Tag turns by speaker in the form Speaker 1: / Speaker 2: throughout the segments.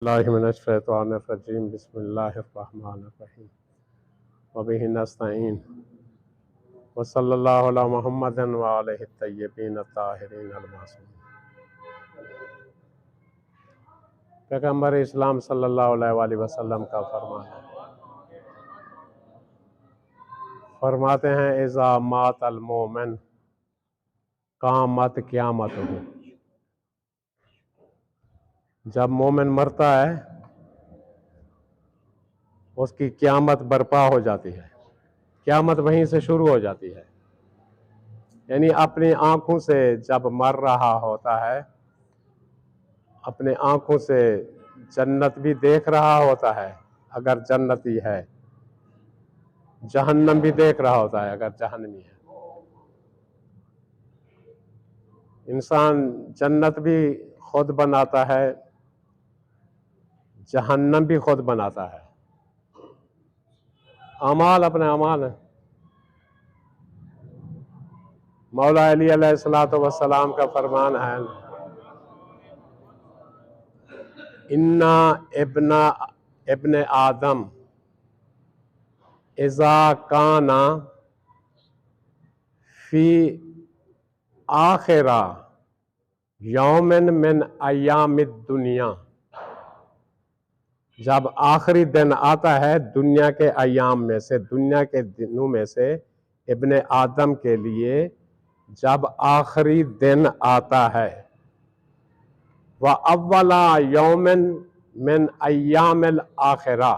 Speaker 1: बिस्मिल्लाहिर्रहमानिर्रहीम बिस्मिल्लाहिर्रहमानिर्रहीम वबिही नस्तईन व सल्लल्लाहु अला मुहम्मदिन व आलिहि तय्यबीन ताहिरीन अल मासूमीन। पैगम्बर इस्लाम सल्लल्लाहु अलैहि वसल्लम का फरमान है, फरमाते हैं इज़ा मात अल मोमिन कामत क़यामत हो। जब मोमिन मरता है उसकी क़यामत बर्पा हो जाती है। क़यामत वहीं से शुरू हो जाती है, यानी अपनी आंखों से जब मर रहा होता है, अपने आंखों से जन्नत भी देख रहा होता है अगर जन्नती है, जहन्नम भी देख रहा होता है अगर जहन्नमी है। इंसान जन्नत भी खुद बनाता है, जहन्नम भी खुद बनाता है। अमाल अपने अमाल है। मौला अली अलैहिस्सलातु वस्सलाम का फरमान है, इन्ना इब्न आदम इज़ा काना फी आखिरा यौमिन मिन अय्यामिद दुनिया। जब आखिरी दिन आता है दुनिया के अय्याम में से, दुनिया के दिनों में से, इब्ने आदम के लिए जब आखिरी दिन आता है, व अव्वला यौमिन मिन अय्यामिल आखिरा,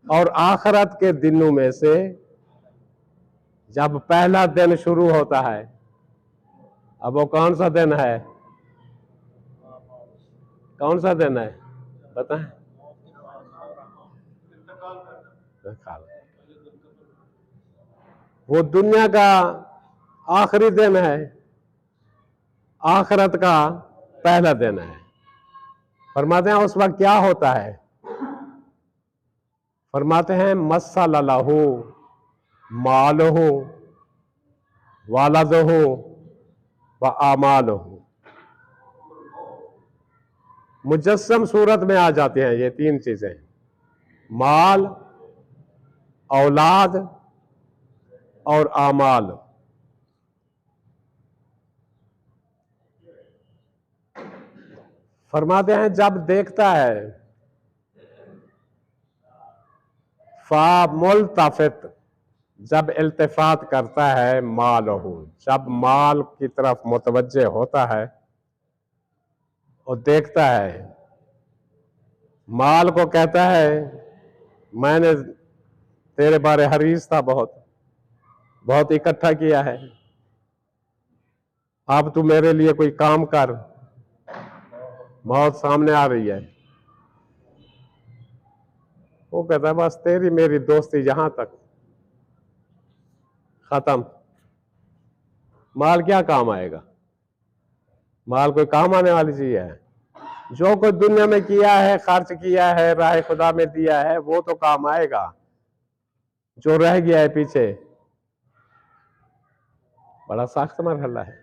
Speaker 1: और आखिरत के दिनों में से जब पहला दिन शुरू होता है। अब वो कौन सा दिन है? कौन सा दिन है बताएं? वो दुनिया का आखिरी दिन है, आखिरत का पहला दिन है। फरमाते हैं उस वक्त क्या होता है? फरमाते हैं मस्सल लहू मालहू वालदहू व आमालहू। मुजस्सम सूरत में आ जाते हैं ये तीन चीजें, माल, औलाद और आमाल। फरमाते हैं जब देखता है फा मुल्तफित, जब इल्तिफात करता है माल हो, जब माल की तरफ मुतवज्जे होता है और देखता है, माल को कहता है मैंने तेरे बारे हरीस था, बहुत बहुत इकट्ठा किया है, अब तू मेरे लिए कोई काम कर, मौत सामने आ रही है। वो कहता है बस तेरी मेरी दोस्ती यहां तक, खत्म। माल क्या काम आएगा? माल कोई काम आने वाली चीज है? जो कोई दुनिया में किया है, खर्च किया है, राह खुदा में दिया है, वो तो काम आएगा। जो रह गया है पीछे, बड़ा सख्त मरहला है।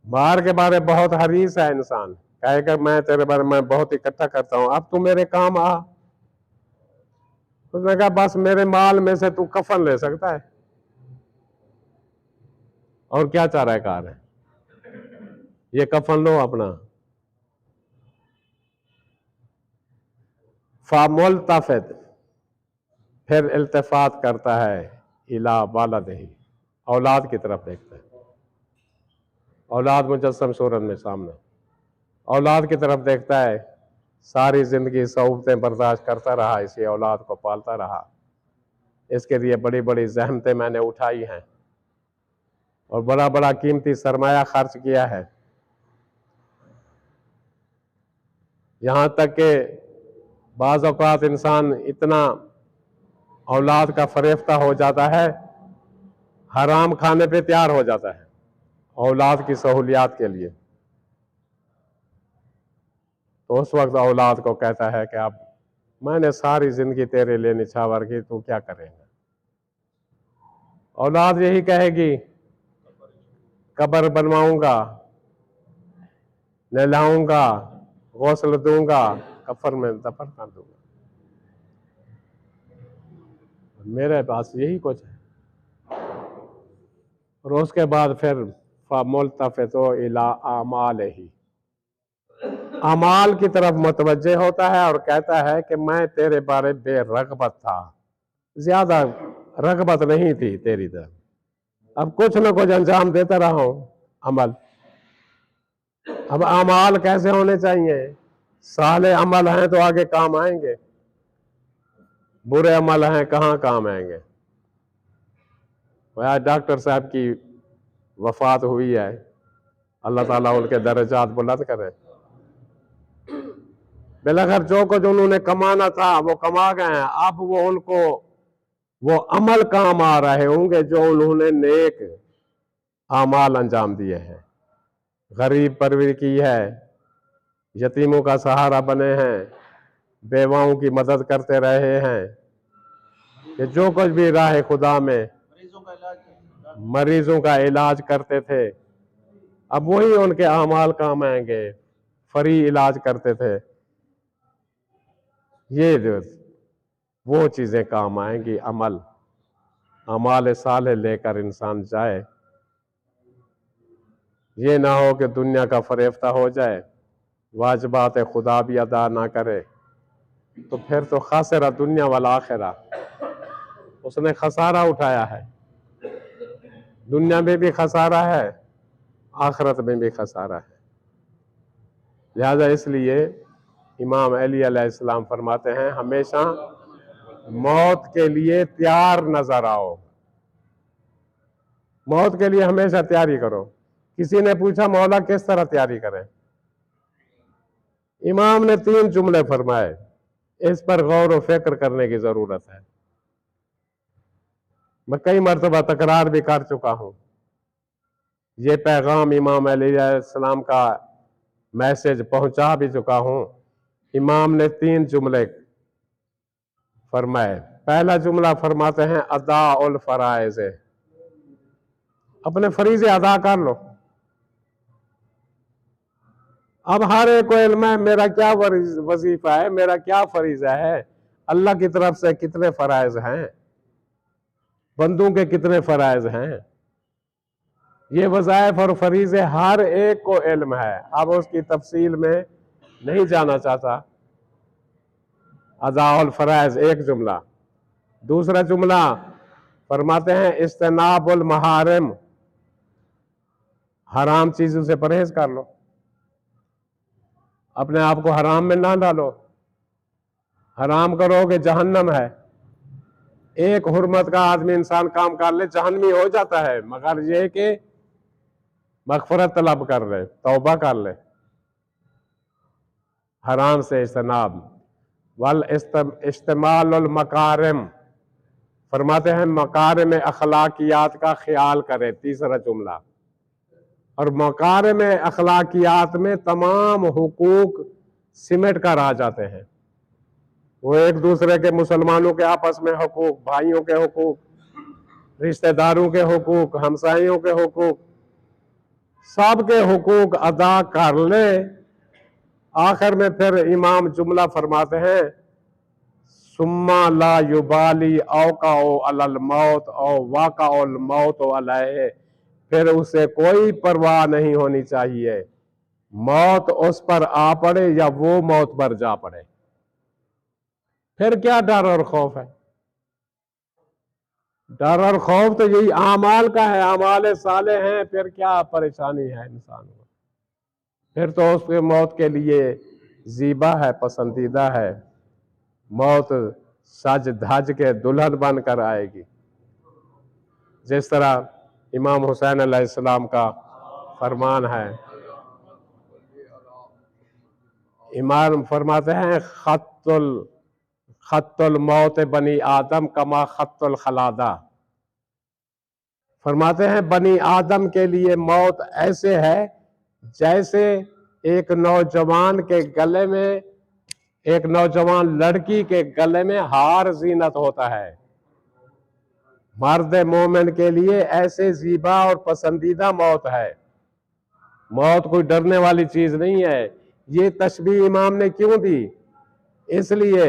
Speaker 1: माल के बारे बहुत हरीस है इंसान, कहेगा मैं तेरे बारे में बहुत इकट्ठा करता हूं, अब तू मेरे काम आ। उसने कहा बस मेरे माल में से तू कफन ले सकता है, और क्या चाह रहा है? कार है ये, कफन लो अपना। फामुल ताफिद, फिर इल्तिफात करता है इला वालदही, औलाद की तरफ देखता है। औलाद मुजस्सम सूरत में सामने, औलाद की तरफ देखता है। सारी जिंदगी सऊबतें बर्दाश्त करता रहा, इसी औलाद को पालता रहा, इसके लिए बड़ी बड़ी जहमतें मैंने उठाई हैं और बड़ा बड़ा कीमती सरमाया खर्च किया है, यहां तक कि बाज़ औक़ात इंसान इतना औलाद का फरेफ्ता हो जाता है, हराम खाने पे तैयार हो जाता है औलाद की सहूलियात के लिए। तो उस वक्त औलाद को कहता है कि अब मैंने सारी जिंदगी तेरे लिए निछावर की, तू क्या करेगा? औलाद यही कहेगी कब्र बनवाऊंगा, नहलाऊंगा, गौसल दूंगा, कफन में दफन कर दूंगा। मेरे पास यही कुछ है। और उसके बाद फिर मुल्तफ़ितो इला आमाल ही, अमाल की तरफ मुतवज्जे होता है और कहता है कि मैं तेरे बारे बेरगबत था, ज्यादा रगबत नहीं थी तेरी तरफ, अब कुछ न कुछ अंजाम देता रहा हूं अमल। अब अमाल कैसे होने चाहिए? साले अमल हैं तो आगे काम आएंगे, बुरे अमल हैं कहाँ काम आएंगे। आज डॉक्टर साहब की वफात हुई है, अल्लाह ताला उनके दर्जात बुलंद करे। बिलाखिर जो कुछ उन्होंने कमाना था वो कमा गए हैं, अब वो उनको वो अमल काम आ रहे होंगे जो उन्होंने नेक आमाल अंजाम दिए हैं। गरीब परवर की है, यतीमों का सहारा बने हैं, बेवाओं की मदद करते रहे हैं, कि जो कुछ भी राह खुदा में मरीजों का इलाज करते थे, अब वही उनके आमाल काम आएंगे। फ्री इलाज करते थे, ये वो चीजें काम आएंगी। अमल अमाल साले लेकर इंसान जाए, ये ना हो कि दुनिया का फरेफ्ता हो जाए, वाजिबात खुदा भी अदा ना करे, तो फिर तो खासरा दुनिया वाला आखिरा, उसने खसारा उठाया है। दुनिया में भी खसारा है, आखिरत में भी खसारा है। लिहाजा इसलिए इमाम अली अलैहिस्सलाम फरमाते हैं, हमेशा मौत के लिए तैयार नजर आओ, मौत के लिए हमेशा तैयारी करो। किसी ने पूछा मौला किस तरह तैयारी करें? इमाम ने 3 जुमले फरमाए, इस पर गौर व फिक्र करने की जरूरत है। मैं कई मरतबा तकरार भी कर चुका हूं, ये पैगाम इमाम अलैहिस्सलाम का मैसेज पहुंचा भी चुका हूं। इमाम ने 3 जुमले फरमाए। पहला जुमला फरमाते हैं अदा उल फराइज़, अपने फरीज़े अदा कर लो। अब हर एक को इल्म है मेरा क्या वजीफा है, मेरा क्या फरीजा है, अल्लाह की तरफ से कितने फराइज हैं, बंदों के कितने फराइज हैं, ये वज़ाइफ और फरीजे हर एक को इल्म है। अब उसकी तफसील में नहीं जाना चाहता। अदाउल फराइज एक जुमला। दूसरा जुमला फरमाते हैं इस्तेनाबुल महारिम, हराम चीजों से परहेज कर लो, अपने आप को हराम में ना डालो। हराम करोगे जहन्नम है। एक हुर्मत का आदमी इंसान काम कर ले जहन्नमी हो जाता है, मगर ये कि मगफरत तलब कर ले, तौबा कर ले। हराम से इज्तनाब। वल इस्तेमाल मकारिम, फरमाते हैं मकारिम अखलाकियात का ख्याल करे, तीसरा जुमला। और मकारिम अखलाकियात में तमाम हुकूक सिमट कर आ जाते हैं। वो एक दूसरे के, मुसलमानों के आपस में हुकूक, भाइयों के हुकूक, रिश्तेदारों के हुकूक, हमसाइयों के हुकूक, सबके हुकूक अदा कर ले। आखिर में फिर इमाम जुमला फरमाते हैं सुम्मा ला युबाली औकाओ अलल मौत औ वाकाओल मौत अलैहि, फिर उसे कोई परवाह नहीं होनी चाहिए, मौत उस पर आ पड़े या वो मौत पर जा पड़े। फिर क्या डर और खौफ है? डर और खौफ तो यही आमाल का है, आमाल साले हैं, फिर क्या परेशानी है इंसान को? फिर तो उसके मौत के लिए ज़ीबा है, पसंदीदा है। मौत सज धज के दुल्हन बनकर आएगी, जिस तरह इमाम हुसैन अलैहिस्सलाम का फरमान है। इमाम फरमाते हैं खत्तुल मौत बनी आदम कमा खत्तुल खलादा, फरमाते हैं बनी आदम के लिए मौत ऐसे है जैसे एक नौजवान के गले में, एक नौजवान लड़की के गले में हार जीनत होता है। मर्द मोमिन के लिए ऐसे ज़ीबा और पसंदीदा मौत है। मौत कोई डरने वाली चीज नहीं है। ये तशबीह इमाम ने क्यों दी? इसलिए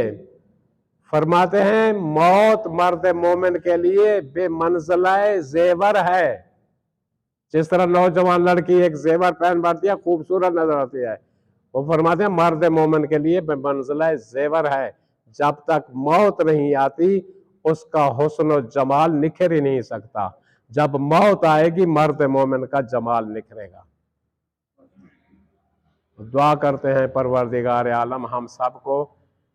Speaker 1: फरमाते हैं मौत मर्द मोमिन के लिए बेमंज़िलाए जेवर है। जिस तरह नौजवान लड़की एक जेवर पहन बैठती है, खूबसूरत नजर आती है, वो फरमाते हैं मर्द मोमिन के लिए बेमंज़िलाए जेवर है। जब तक मौत नहीं आती उसका हुस्न और जमाल निखर ही नहीं सकता। जब मौत आएगी मर्द मोमिन का जमाल निखरेगा। दुआ करते हैं परवरदिगार आलम हम सबको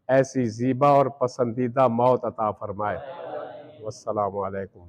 Speaker 1: ऐसी ज़ीबा और पसंदीदा मौत अता फरमाए। वस्सलामु अलैकुम।